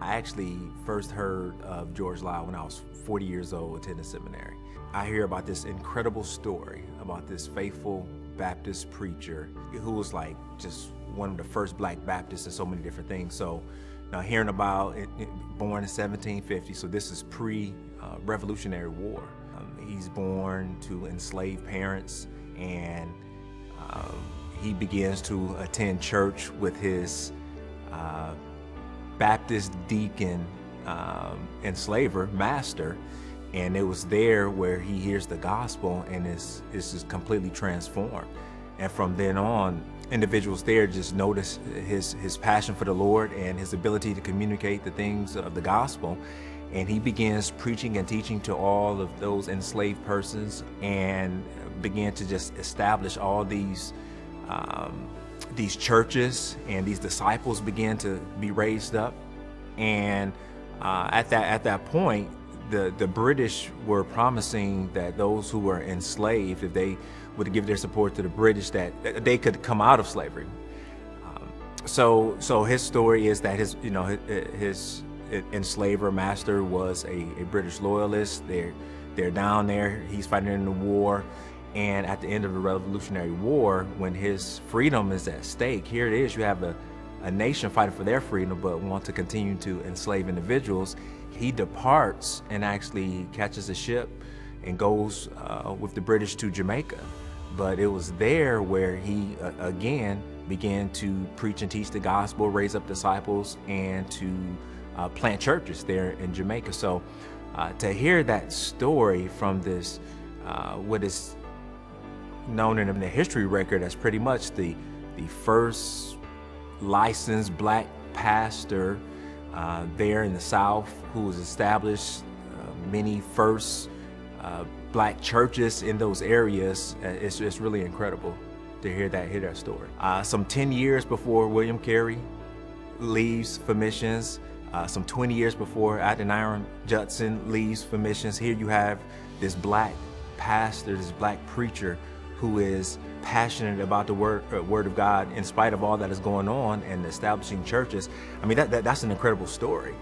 I actually first heard of George Lyle when I was 40 years old, attending seminary. I hear about this incredible story about this faithful Baptist preacher who was like just one of the first black Baptists and so many different things. So now hearing about it, born in 1750, so this is pre-Revolutionary War. He's born to enslaved parents, and he begins to attend church with his Baptist deacon enslaver master, and it was there where he hears the gospel and is just completely transformed. And from then on, individuals there just notice his passion for the Lord and his ability to communicate the things of the gospel. And he begins preaching and teaching to all of those enslaved persons, and began to just establish all these churches, and these disciples began to be raised up. And at that point, the British were promising that those who were enslaved, if they would give their support to the British, that they could come out of slavery. So his story is that his enslaver master was a British loyalist. They're down there. He's fighting in the war. And at the end of the Revolutionary War, when his freedom is at stake, here it is, you have a nation fighting for their freedom but want to continue to enslave individuals. He departs and actually catches a ship and goes with the British to Jamaica. But it was there where he again began to preach and teach the gospel, raise up disciples, and to plant churches there in Jamaica. So to hear that story from this, what is known in the history record as pretty much the first licensed black pastor there in the South, who was established many first black churches in those areas, it's really incredible to hear that story. Some 10 years before William Carey leaves for missions, some 20 years before Adoniram Judson leaves for missions, here you have this black pastor, this black preacher, who is passionate about the word of God in spite of all that is going on, and establishing churches. I mean, that's an incredible story.